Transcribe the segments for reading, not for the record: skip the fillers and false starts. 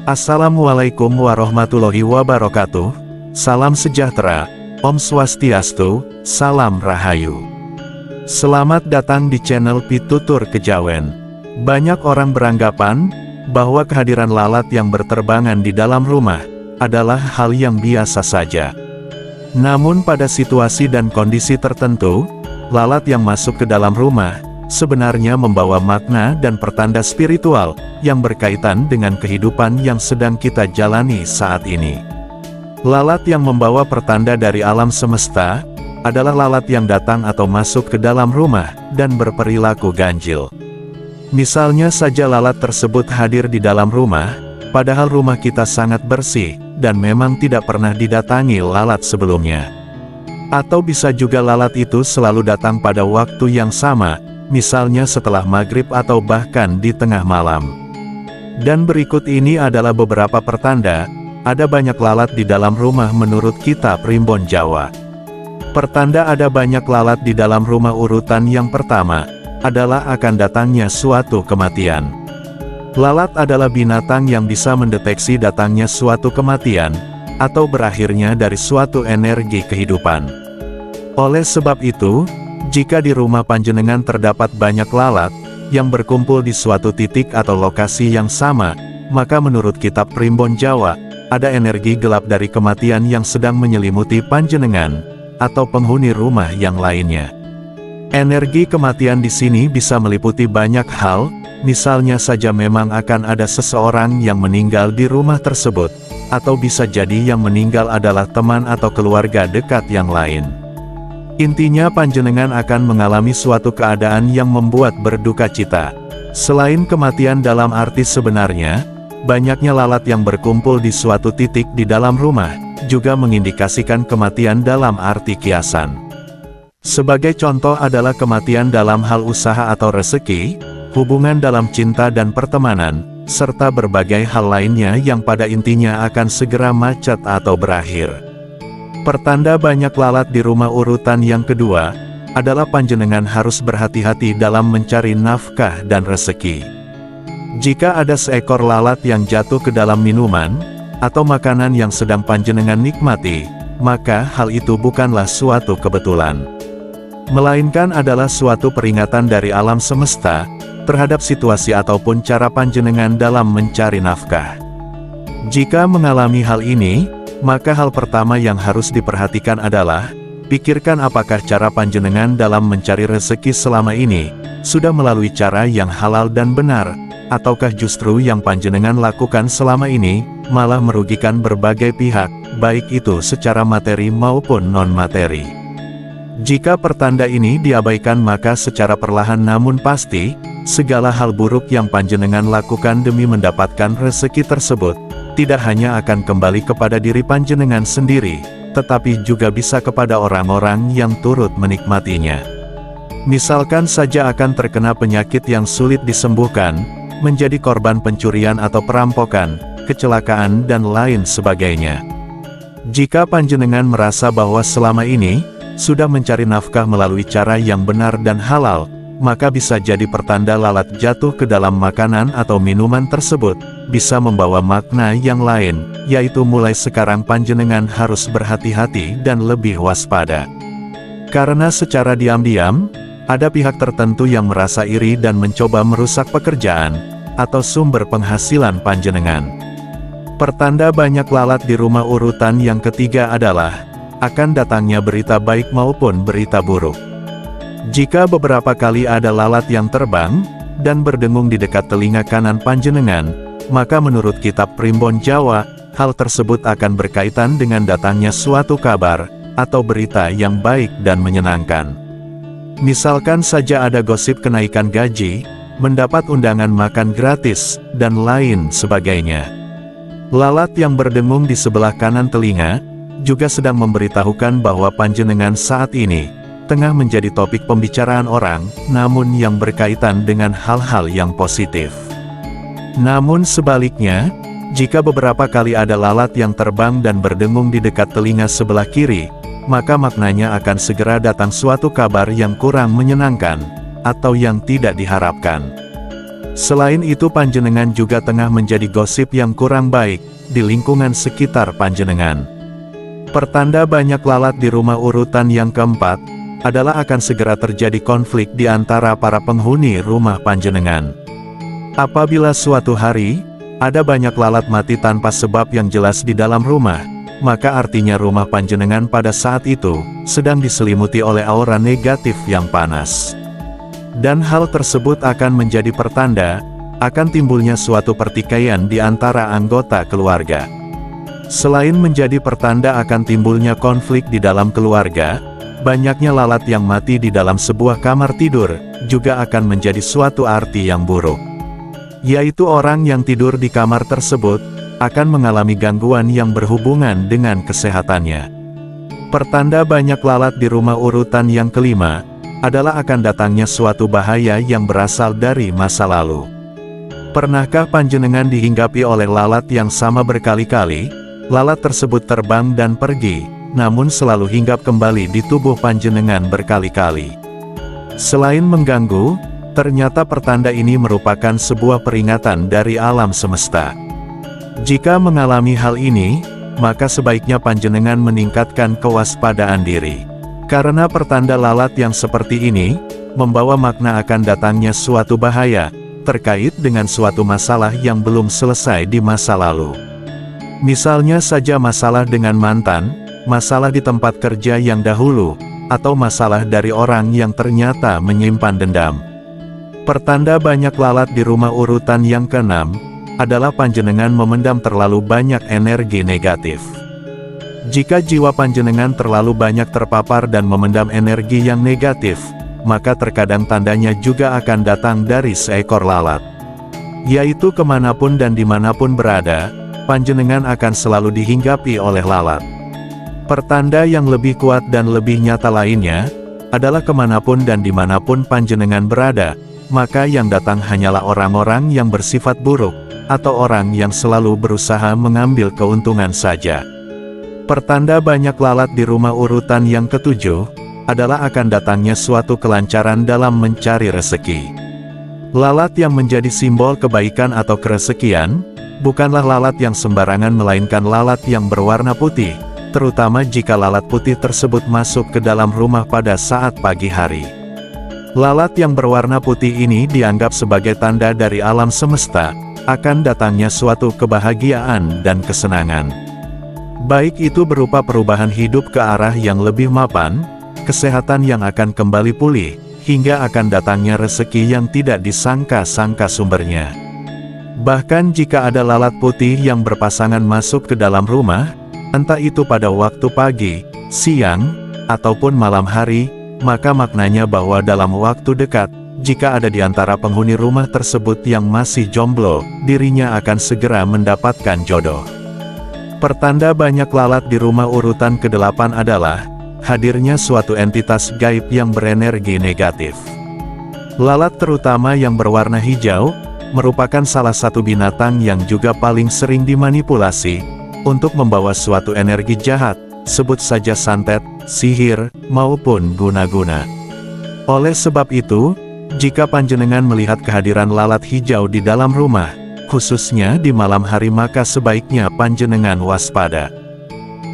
Assalamualaikum warahmatullahi wabarakatuh. Salam sejahtera, Om Swastiastu, Salam Rahayu. Selamat datang di channel Pitutur Kejawen. Banyak orang beranggapan bahwa kehadiran lalat yang berterbangan di dalam rumah adalah hal yang biasa saja. Namun pada situasi dan kondisi tertentu, lalat yang masuk ke dalam rumah sebenarnya membawa makna dan pertanda spiritual yang berkaitan dengan kehidupan yang sedang kita jalani saat ini. Lalat yang membawa pertanda dari alam semesta adalah lalat yang datang atau masuk ke dalam rumah dan berperilaku ganjil. Misalnya saja lalat tersebut hadir di dalam rumah, padahal rumah kita sangat bersih dan memang tidak pernah didatangi lalat sebelumnya. Atau bisa juga lalat itu selalu datang pada waktu yang sama, misalnya setelah maghrib atau bahkan di tengah malam. Dan berikut ini adalah beberapa pertanda, ada banyak lalat di dalam rumah menurut kitab Primbon Jawa. Pertanda ada banyak lalat di dalam rumah. Urutan yang pertama adalah akan datangnya suatu kematian. Lalat adalah binatang yang bisa mendeteksi datangnya suatu kematian, atau berakhirnya dari suatu energi kehidupan. Oleh sebab itu, jika di rumah panjenengan terdapat banyak lalat yang berkumpul di suatu titik atau lokasi yang sama, maka menurut kitab Primbon Jawa, ada energi gelap dari kematian yang sedang menyelimuti panjenengan, atau penghuni rumah yang lainnya. Energi kematian di sini bisa meliputi banyak hal, misalnya saja memang akan ada seseorang yang meninggal di rumah tersebut, atau bisa jadi yang meninggal adalah teman atau keluarga dekat yang lain. Intinya panjenengan akan mengalami suatu keadaan yang membuat berduka cita. Selain kematian dalam arti sebenarnya, banyaknya lalat yang berkumpul di suatu titik di dalam rumah, juga mengindikasikan kematian dalam arti kiasan. Sebagai contoh adalah kematian dalam hal usaha atau rezeki, hubungan dalam cinta dan pertemanan, serta berbagai hal lainnya yang pada intinya akan segera macet atau berakhir. Pertanda banyak lalat di rumah. Urutan yang kedua adalah panjenengan harus berhati-hati dalam mencari nafkah dan rezeki. Jika ada seekor lalat yang jatuh ke dalam minuman atau makanan yang sedang panjenengan nikmati, maka hal itu bukanlah suatu kebetulan, melainkan adalah suatu peringatan dari alam semesta terhadap situasi ataupun cara panjenengan dalam mencari nafkah. Jika mengalami hal ini, maka hal pertama yang harus diperhatikan adalah, pikirkan apakah cara panjenengan dalam mencari rezeki selama ini, sudah melalui cara yang halal dan benar, ataukah justru yang panjenengan lakukan selama ini, malah merugikan berbagai pihak, baik itu secara materi maupun non-materi. Jika pertanda ini diabaikan maka secara perlahan namun pasti, segala hal buruk yang panjenengan lakukan demi mendapatkan rezeki tersebut, tidak hanya akan kembali kepada diri panjenengan sendiri, tetapi juga bisa kepada orang-orang yang turut menikmatinya. Misalkan saja akan terkena penyakit yang sulit disembuhkan, menjadi korban pencurian atau perampokan, kecelakaan dan lain sebagainya. Jika panjenengan merasa bahwa selama ini, sudah mencari nafkah melalui cara yang benar dan halal, maka bisa jadi pertanda lalat jatuh ke dalam makanan atau minuman tersebut, bisa membawa makna yang lain, yaitu mulai sekarang panjenengan harus berhati-hati dan lebih waspada. Karena secara diam-diam, ada pihak tertentu yang merasa iri dan mencoba merusak pekerjaan, atau sumber penghasilan panjenengan. Pertanda banyak lalat di rumah. Urutan yang ketiga adalah, akan datangnya berita baik maupun berita buruk. Jika beberapa kali ada lalat yang terbang, dan berdengung di dekat telinga kanan panjenengan, maka menurut kitab Primbon Jawa, hal tersebut akan berkaitan dengan datangnya suatu kabar, atau berita yang baik dan menyenangkan. Misalkan saja ada gosip kenaikan gaji, mendapat undangan makan gratis, dan lain sebagainya. Lalat yang berdengung di sebelah kanan telinga, juga sedang memberitahukan bahwa panjenengan saat ini tengah menjadi topik pembicaraan orang, namun yang berkaitan dengan hal-hal yang positif. Namun sebaliknya, jika beberapa kali ada lalat yang terbang dan berdengung di dekat telinga sebelah kiri, maka maknanya akan segera datang suatu kabar yang kurang menyenangkan, atau yang tidak diharapkan. Selain itu panjenengan juga tengah menjadi gosip yang kurang baik di lingkungan sekitar panjenengan. Pertanda banyak lalat di rumah urutan yang keempat adalah akan segera terjadi konflik di antara para penghuni rumah panjenengan. Apabila suatu hari ada banyak lalat mati tanpa sebab yang jelas di dalam rumah, maka artinya rumah panjenengan pada saat itu sedang diselimuti oleh aura negatif yang panas. Dan hal tersebut akan menjadi pertanda akan timbulnya suatu pertikaian di antara anggota keluarga. Selain menjadi pertanda akan timbulnya konflik di dalam keluarga, banyaknya lalat yang mati di dalam sebuah kamar tidur juga akan menjadi suatu arti yang buruk. Yaitu orang yang tidur di kamar tersebut akan mengalami gangguan yang berhubungan dengan kesehatannya. Pertanda banyak lalat di rumah urutan yang kelima adalah akan datangnya suatu bahaya yang berasal dari masa lalu. Pernahkah panjenengan dihinggapi oleh lalat yang sama berkali-kali? Lalat tersebut terbang dan pergi, namun selalu hinggap kembali di tubuh panjenengan berkali-kali. Selain mengganggu, ternyata pertanda ini merupakan sebuah peringatan dari alam semesta. Jika mengalami hal ini, maka sebaiknya panjenengan meningkatkan kewaspadaan diri. Karena pertanda lalat yang seperti ini, membawa makna akan datangnya suatu bahaya, terkait dengan suatu masalah yang belum selesai di masa lalu. Misalnya saja masalah dengan mantan, masalah di tempat kerja yang dahulu, atau masalah dari orang yang ternyata menyimpan dendam. Pertanda banyak lalat di rumah urutan yang keenam, adalah panjenengan memendam terlalu banyak energi negatif. Jika jiwa panjenengan terlalu banyak terpapar dan memendam energi yang negatif, maka terkadang tandanya juga akan datang dari seekor lalat. Yaitu kemanapun dan dimanapun berada, panjenengan akan selalu dihinggapi oleh lalat. Pertanda yang lebih kuat dan lebih nyata lainnya, adalah kemanapun dan dimanapun panjenengan berada, maka yang datang hanyalah orang-orang yang bersifat buruk, atau orang yang selalu berusaha mengambil keuntungan saja. Pertanda banyak lalat di rumah urutan yang ketujuh, adalah akan datangnya suatu kelancaran dalam mencari rezeki. Lalat yang menjadi simbol kebaikan atau kerezekian, bukanlah lalat yang sembarangan melainkan lalat yang berwarna putih, terutama jika lalat putih tersebut masuk ke dalam rumah pada saat pagi hari. Lalat yang berwarna putih ini dianggap sebagai tanda dari alam semesta, akan datangnya suatu kebahagiaan dan kesenangan. Baik itu berupa perubahan hidup ke arah yang lebih mapan, kesehatan yang akan kembali pulih, hingga akan datangnya rezeki yang tidak disangka-sangka sumbernya. Bahkan jika ada lalat putih yang berpasangan masuk ke dalam rumah, entah itu pada waktu pagi, siang, ataupun malam hari, maka maknanya bahwa dalam waktu dekat, jika ada di antara penghuni rumah tersebut yang masih jomblo, dirinya akan segera mendapatkan jodoh. Pertanda banyak lalat di rumah urutan ke-8 adalah hadirnya suatu entitas gaib yang berenergi negatif. Lalat terutama yang berwarna hijau, merupakan salah satu binatang yang juga paling sering dimanipulasi, untuk membawa suatu energi jahat, sebut saja santet, sihir, maupun guna-guna. Oleh sebab itu, jika panjenengan melihat kehadiran lalat hijau di dalam rumah, khususnya di malam hari, maka sebaiknya panjenengan waspada.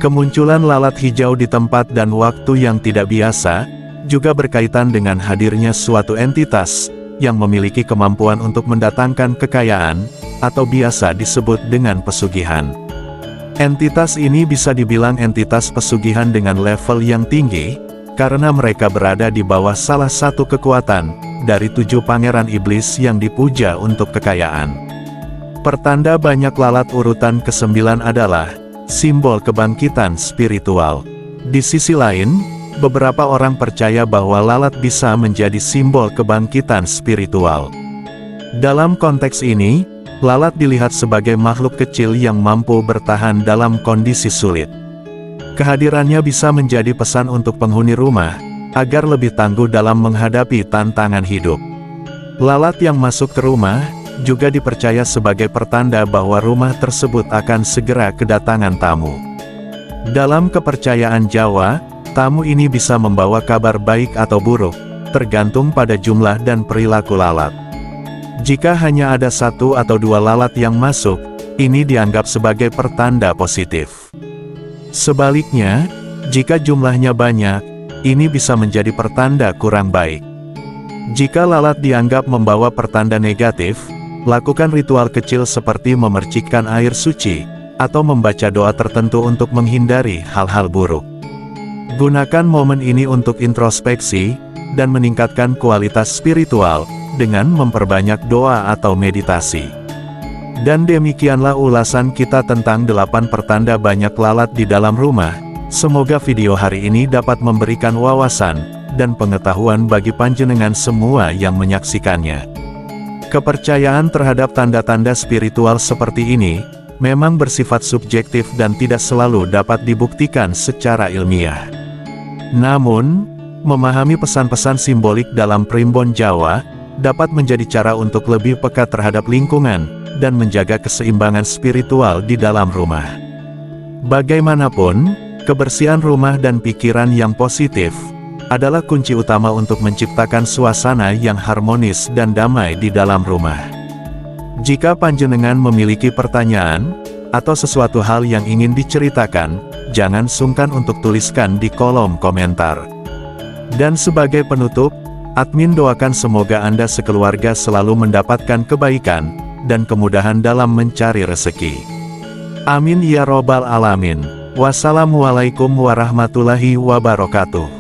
Kemunculan lalat hijau di tempat dan waktu yang tidak biasa, juga berkaitan dengan hadirnya suatu entitas, yang memiliki kemampuan untuk mendatangkan kekayaan, atau biasa disebut dengan pesugihan. Entitas ini bisa dibilang entitas pesugihan dengan level yang tinggi, karena mereka berada di bawah salah satu kekuatan, dari 7 pangeran iblis yang dipuja untuk kekayaan. Pertanda banyak lalat urutan ke-9 adalah simbol kebangkitan spiritual. Di sisi lain, beberapa orang percaya bahwa lalat bisa menjadi simbol kebangkitan spiritual. Dalam konteks ini, lalat dilihat sebagai makhluk kecil yang mampu bertahan dalam kondisi sulit. Kehadirannya bisa menjadi pesan untuk penghuni rumah, agar lebih tangguh dalam menghadapi tantangan hidup. Lalat yang masuk ke rumah, juga dipercaya sebagai pertanda bahwa rumah tersebut akan segera kedatangan tamu. Dalam kepercayaan Jawa, tamu ini bisa membawa kabar baik atau buruk, tergantung pada jumlah dan perilaku lalat. Jika hanya ada 1 atau 2 lalat yang masuk, ini dianggap sebagai pertanda positif. Sebaliknya, jika jumlahnya banyak, ini bisa menjadi pertanda kurang baik. Jika lalat dianggap membawa pertanda negatif, lakukan ritual kecil seperti memercikkan air suci, atau membaca doa tertentu untuk menghindari hal-hal buruk. Gunakan momen ini untuk introspeksi, dan meningkatkan kualitas spiritual, dengan memperbanyak doa atau meditasi. Dan demikianlah ulasan kita tentang 8 pertanda banyak lalat di dalam rumah. Semoga video hari ini dapat memberikan wawasan dan pengetahuan bagi panjenengan semua yang menyaksikannya. Kepercayaan terhadap tanda-tanda spiritual seperti ini memang bersifat subjektif dan tidak selalu dapat dibuktikan secara ilmiah. Namun, memahami pesan-pesan simbolik dalam primbon Jawa dapat menjadi cara untuk lebih peka terhadap lingkungan dan menjaga keseimbangan spiritual di dalam rumah. Bagaimanapun, kebersihan rumah dan pikiran yang positif adalah kunci utama untuk menciptakan suasana yang harmonis dan damai di dalam rumah. Jika panjenengan memiliki pertanyaan atau sesuatu hal yang ingin diceritakan, jangan sungkan untuk tuliskan di kolom komentar. Dan sebagai penutup, admin doakan semoga Anda sekeluarga selalu mendapatkan kebaikan dan kemudahan dalam mencari rezeki. Amin ya robbal alamin. Wassalamualaikum warahmatullahi wabarakatuh.